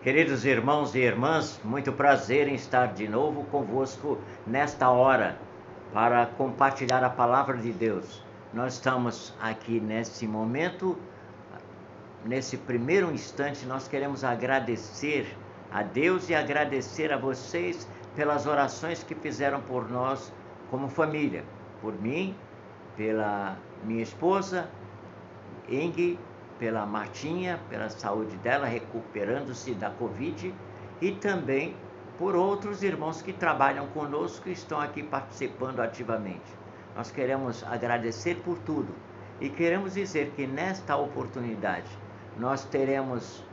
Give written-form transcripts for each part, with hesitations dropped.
Queridos irmãos e irmãs, muito prazer em estar de novo convosco nesta hora para compartilhar a palavra de Deus. Nós estamos aqui nesse momento, nesse primeiro instante, nós queremos agradecer a Deus e agradecer a vocês pelas orações que fizeram por nós como família, por mim, pela minha esposa, Eng, pela Martinha, pela saúde dela, recuperando-se da Covid, e também por outros irmãos que trabalham conosco e estão aqui participando ativamente. Nós queremos agradecer por tudo e queremos dizer que nesta oportunidade nós teremos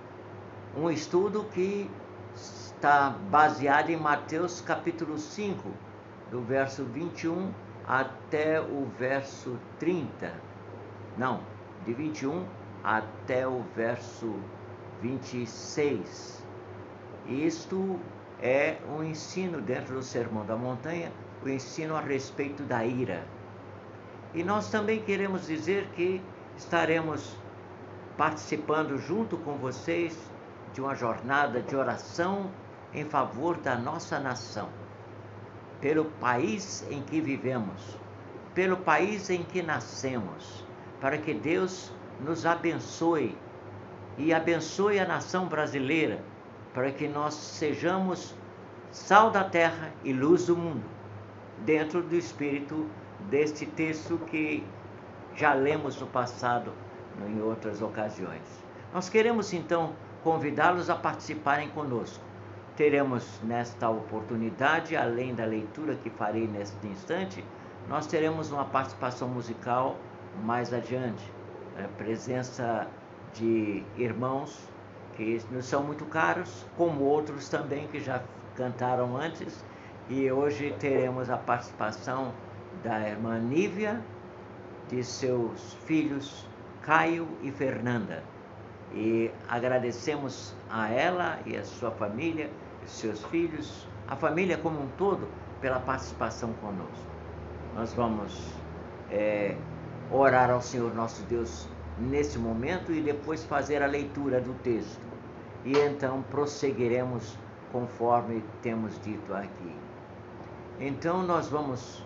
um estudo que está baseado em Mateus capítulo 5, do verso 21 até o verso 30. Não, de 21 até o verso 26. Isto é um ensino dentro do Sermão da Montanha, o ensino a respeito da ira. E nós também queremos dizer que estaremos participando junto com vocês de uma jornada de oração em favor da nossa nação, pelo país em que vivemos, pelo país em que nascemos, para que Deus nos abençoe e abençoe a nação brasileira, para que nós sejamos sal da terra e luz do mundo, dentro do espírito deste texto que já lemos no passado em outras ocasiões. Nós queremos então convidá-los a participarem conosco. Teremos nesta oportunidade, além da leitura que farei neste instante, nós teremos uma participação musical mais adiante, a presença de irmãos que nos são muito caros, como outros também que já cantaram antes, e hoje teremos a participação da irmã Nívia, de seus filhos Caio e Fernanda, e agradecemos a ela e a sua família, seus filhos, a família como um todo, pela participação conosco. Nós vamos orar ao Senhor nosso Deus nesse momento e depois fazer a leitura do texto. E então prosseguiremos conforme temos dito aqui. Então nós vamos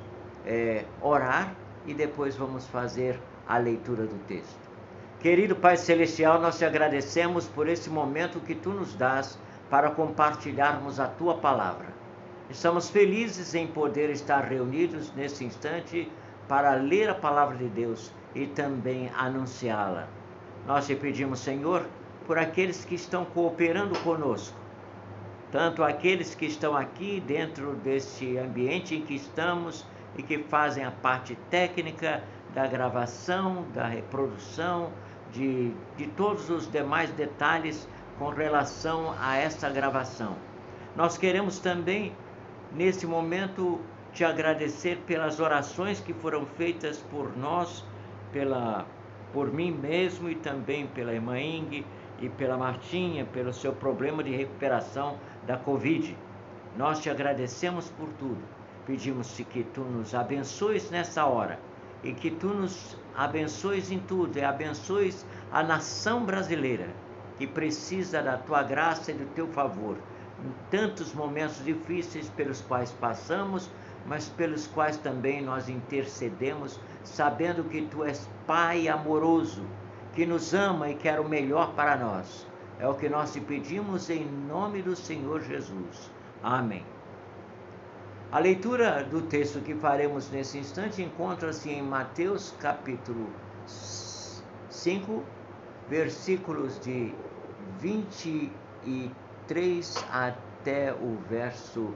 orar e depois vamos fazer a leitura do texto. Querido Pai Celestial, nós te agradecemos por esse momento que tu nos dás para compartilharmos a tua palavra. Estamos felizes em poder estar reunidos nesse instante para ler a palavra de Deus e também anunciá-la. Nós te pedimos, Senhor, por aqueles que estão cooperando conosco, tanto aqueles que estão aqui dentro deste ambiente em que estamos e que fazem a parte técnica da gravação, da reprodução, de todos os demais detalhes com relação a esta gravação. Nós queremos também, nesse momento, te agradecer pelas orações que foram feitas por nós, por mim mesmo e também pela irmã Ing e pela Martinha, pelo seu problema de recuperação da Covid. Nós te agradecemos por tudo. Pedimos-te que tu nos abençoes nessa hora e que tu nos abençoes em tudo e abençoes a nação brasileira, que precisa da tua graça e do teu favor em tantos momentos difíceis pelos quais passamos, mas pelos quais também nós intercedemos, sabendo que tu és Pai amoroso, que nos ama e quer o melhor para nós. É o que nós te pedimos em nome do Senhor Jesus. Amém. A leitura do texto que faremos nesse instante encontra-se em Mateus capítulo 5, versículos de 23 até o verso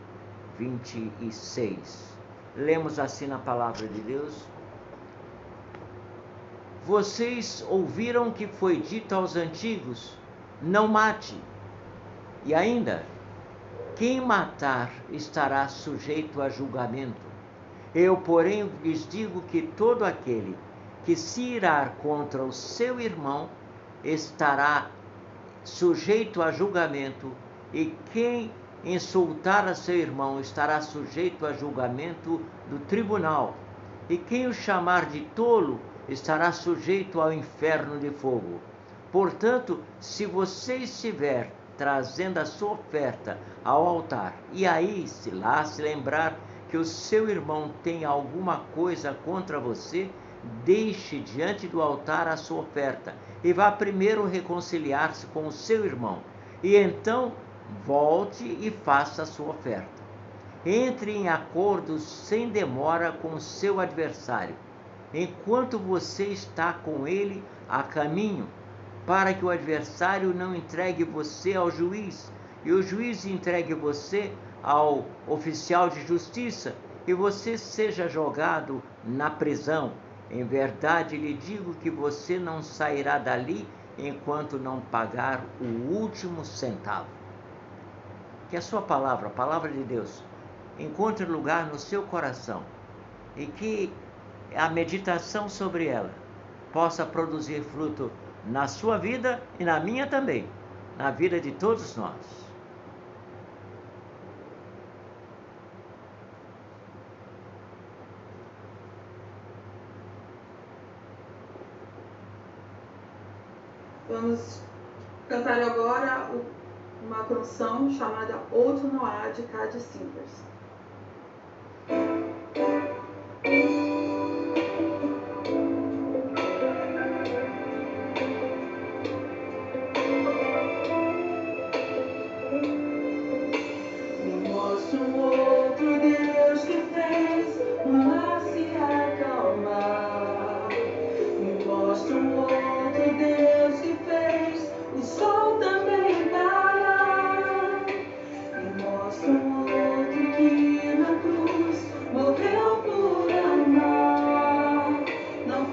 26. Lemos assim na palavra de Deus: Vocês ouviram que foi dito aos antigos: não mate. E ainda: quem matar estará sujeito a julgamento. Eu, porém, lhes digo que todo aquele que se irar contra o seu irmão estará sujeito a julgamento, e quem insultar a seu irmão estará sujeito a julgamento do tribunal, e quem o chamar de tolo estará sujeito ao inferno de fogo. Portanto, se você estiver trazendo a sua oferta ao altar, e aí, se lembrar que o seu irmão tem alguma coisa contra você, deixe diante do altar a sua oferta e vá primeiro reconciliar-se com o seu irmão, e então volte e faça a sua oferta. Entre em acordo sem demora com o seu adversário, enquanto você está com ele a caminho, para que o adversário não entregue você ao juiz, e o juiz entregue você ao oficial de justiça, e você seja jogado na prisão. Em verdade lhe digo que você não sairá dali enquanto não pagar o último centavo. Que a sua palavra, a palavra de Deus, encontre lugar no seu coração, e que a meditação sobre ela possa produzir fruto na sua vida e na minha também, na vida de todos nós. Vamos cantar agora uma canção chamada Outro Não Há, de Cade Silvers.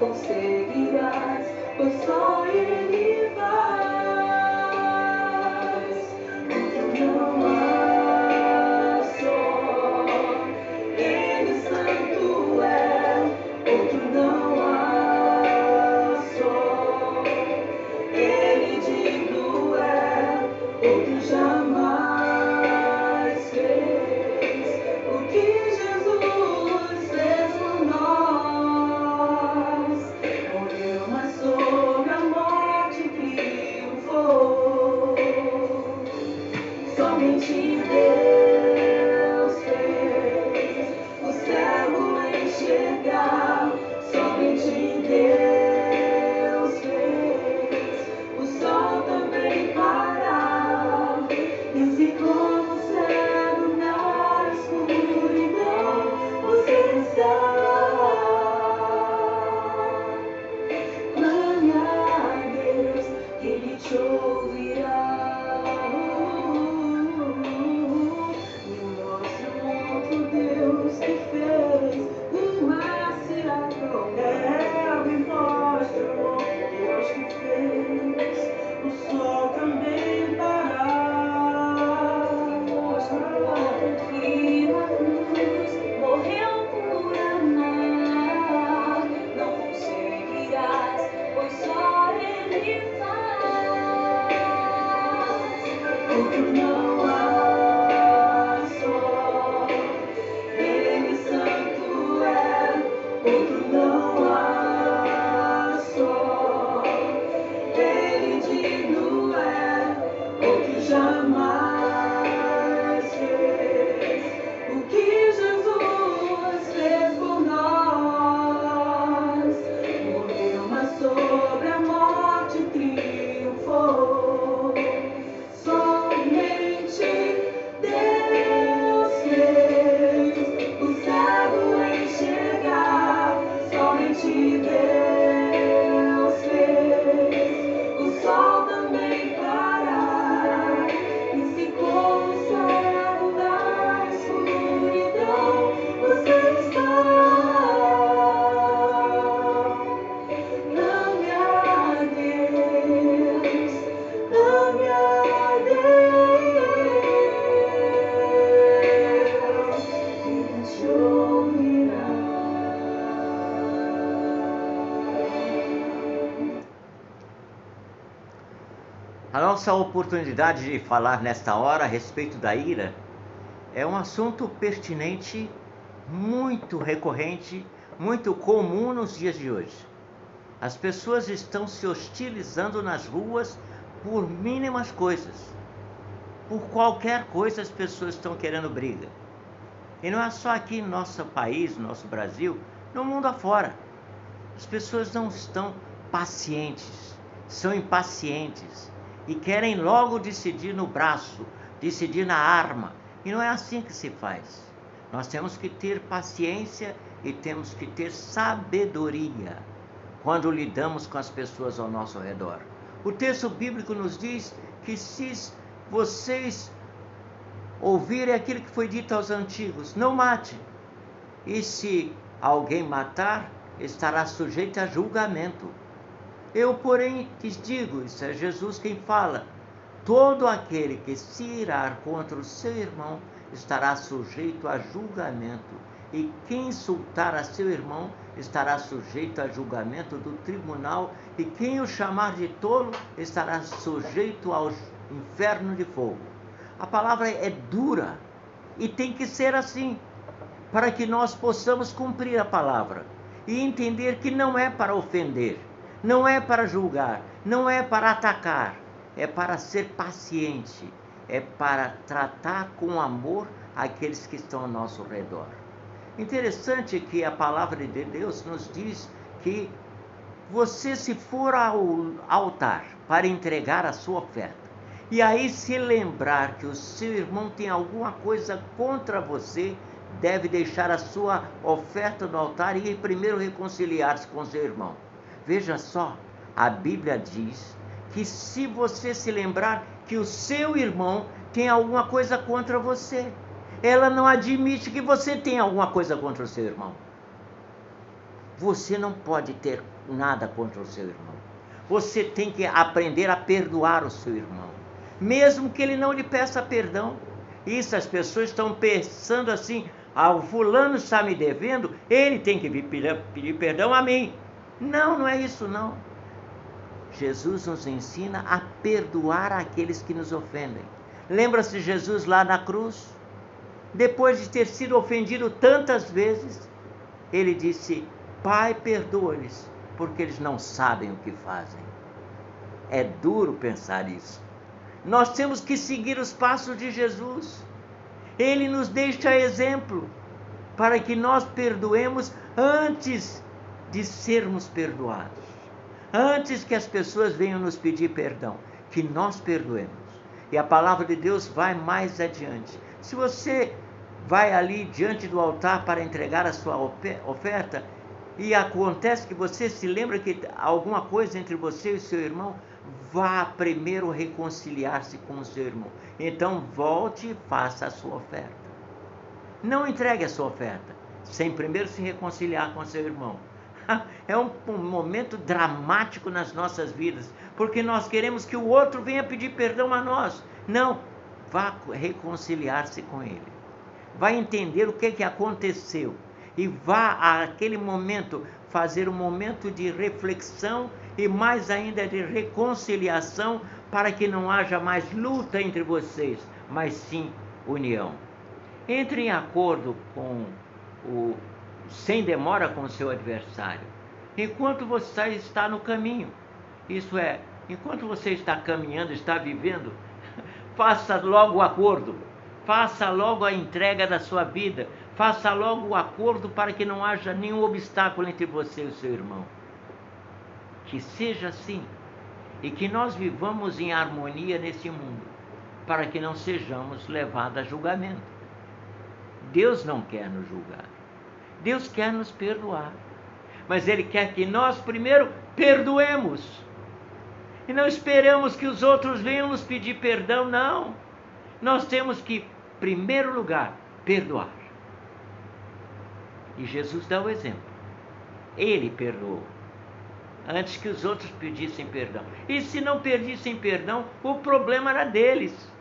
Conseguirás, pois só Ele faz. Outro não há, só Ele santo é. Outro não há, só Ele digno é. Outro jamais fez o que Jesus fez por nós. Morreu, mas sobre a morte triunfou. Somente Deus fez o cego enxergar. Somente Deus fez o sol também parar. E se como cego na escuridão você está, clame a Deus que Ele te ouvirá. Me mostra um outro Deus que fez o mar se acalmar. Me mostra um outro Deus que fez o sol também parar. Me mostra um outro que na cruz morreu por amar. Não conseguirás, pois só Ele faz. Outro não há, só Ele santo é. Outro não há, só Ele digno é. Outro jamais fez o que Jesus fez por nós. Morreu, mas sobre a morte triunfou. Somente Deus fez o cego enxergar. Somente Deus fez o sol também parar. E se como cego na escuridão você está, clame a Deus, clame a Deus, Ele te ouvirá. A nossa oportunidade de falar nesta hora a respeito da ira é um assunto pertinente, muito recorrente, muito comum nos dias de hoje. As pessoas estão se hostilizando nas ruas por mínimas coisas. Por qualquer coisa as pessoas estão querendo briga. E não é só aqui no nosso país, no nosso Brasil, no mundo afora. As pessoas não estão pacientes, são impacientes e querem logo decidir no braço, decidir na arma. E não é assim que se faz. Nós temos que ter paciência e temos que ter sabedoria quando lidamos com as pessoas ao nosso redor. O texto bíblico nos diz que se vocês ouvirem aquilo que foi dito aos antigos, não mate. E se alguém matar, estará sujeito a julgamento. Eu, porém, te digo, isso é Jesus quem fala, todo aquele que se irar contra o seu irmão estará sujeito a julgamento, e quem insultar a seu irmão estará sujeito a julgamento do tribunal, e quem o chamar de tolo estará sujeito ao inferno de fogo. A palavra é dura e tem que ser assim, para que nós possamos cumprir a palavra e entender que não é para ofender, não é para julgar, não é para atacar, é para ser paciente, é para tratar com amor aqueles que estão ao nosso redor. Interessante que a palavra de Deus nos diz que você, se for ao altar para entregar a sua oferta, e aí se lembrar que o seu irmão tem alguma coisa contra você, deve deixar a sua oferta no altar e ir primeiro reconciliar-se com seu irmão. Veja só, a Bíblia diz que se você se lembrar que o seu irmão tem alguma coisa contra você, ela não admite que você tenha alguma coisa contra o seu irmão. Você não pode ter nada contra o seu irmão. Você tem que aprender a perdoar o seu irmão, mesmo que ele não lhe peça perdão. Isso, as pessoas estão pensando assim: o fulano está me devendo, ele tem que vir pedir perdão a mim. Não, não é isso não. Jesus nos ensina a perdoar aqueles que nos ofendem. Lembra-se Jesus lá na cruz? Depois de ter sido ofendido tantas vezes, ele disse: Pai, perdoa-lhes, porque eles não sabem o que fazem. É duro pensar isso. Nós temos que seguir os passos de Jesus. Ele nos deixa exemplo para que nós perdoemos antes de sermos perdoados. Antes que as pessoas venham nos pedir perdão, que nós perdoemos. E a palavra de Deus vai mais adiante. Se você vai ali diante do altar para entregar a sua oferta, e acontece que você se lembra que alguma coisa entre você e seu irmão, vá primeiro reconciliar-se com o seu irmão. Então volte e faça a sua oferta. Não entregue a sua oferta sem primeiro se reconciliar com o seu irmão. É um momento dramático nas nossas vidas, porque nós queremos que o outro venha pedir perdão a nós. Não, vá reconciliar-se com ele. Vá entender o que aconteceu e vá àquele momento fazer um momento de reflexão e mais ainda de reconciliação, para que não haja mais luta entre vocês, mas sim união. Entre em acordo sem demora com o seu adversário, enquanto você está no caminho. Isso é, enquanto você está caminhando, está vivendo, faça logo o acordo, faça logo a entrega da sua vida, faça logo o acordo para que não haja nenhum obstáculo entre você e o seu irmão. Que seja assim, e que nós vivamos em harmonia nesse mundo, para que não sejamos levados a julgamento. Deus não quer nos julgar, Deus quer nos perdoar, mas Ele quer que nós primeiro perdoemos, e não esperamos que os outros venham nos pedir perdão, não. Nós temos que, em primeiro lugar, perdoar. E Jesus dá o exemplo. Ele perdoou antes que os outros pedissem perdão. E se não pedissem perdão, o problema era deles,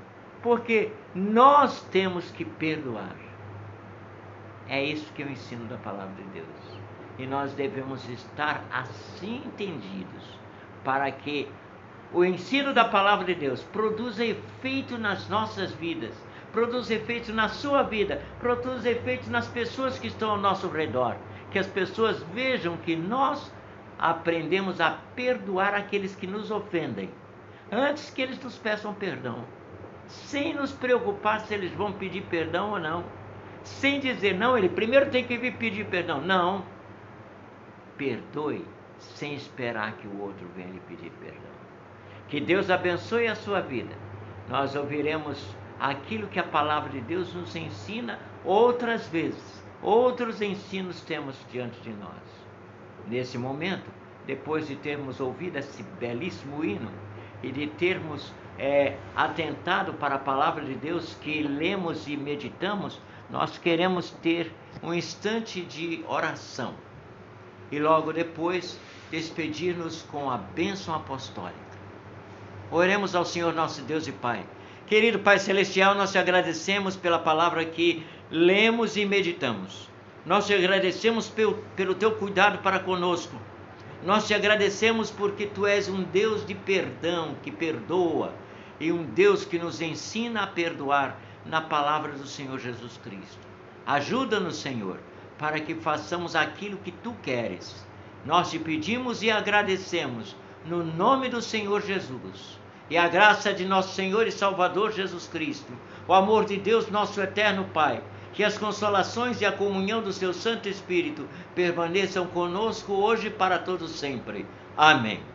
porque nós temos que perdoar. É isso que eu ensino da palavra de Deus. E nós devemos estar assim entendidos, para que o ensino da palavra de Deus produza efeito nas nossas vidas, produza efeito na sua vida, produza efeito nas pessoas que estão ao nosso redor. Que as pessoas vejam que nós aprendemos a perdoar aqueles que nos ofendem, antes que eles nos peçam perdão. sem nos preocupar se eles vão pedir perdão ou não. Sem dizer, não, ele primeiro tem que vir pedir perdão. Não. Perdoe sem esperar que o outro venha lhe pedir perdão. Que Deus abençoe a sua vida. Nós ouviremos aquilo que a palavra de Deus nos ensina outras vezes. Outros ensinos temos diante de nós. Nesse momento, depois de termos ouvido esse belíssimo hino e de termos atentado para a palavra de Deus que lemos e meditamos, nós queremos ter um instante de oração e logo depois despedir-nos com a bênção apostólica. Oremos ao Senhor nosso Deus e Pai. Querido Pai Celestial, nós te agradecemos pela palavra que lemos e meditamos. Nós te agradecemos pelo teu cuidado para conosco. Nós te agradecemos porque tu és um Deus de perdão, que perdoa, e um Deus que nos ensina a perdoar na palavra do Senhor Jesus Cristo. Ajuda-nos, Senhor, para que façamos aquilo que tu queres. Nós te pedimos e agradecemos no nome do Senhor Jesus. E a graça de nosso Senhor e Salvador Jesus Cristo, o amor de Deus, nosso eterno Pai, que as consolações e a comunhão do seu Santo Espírito permaneçam conosco hoje e para todos sempre. Amém.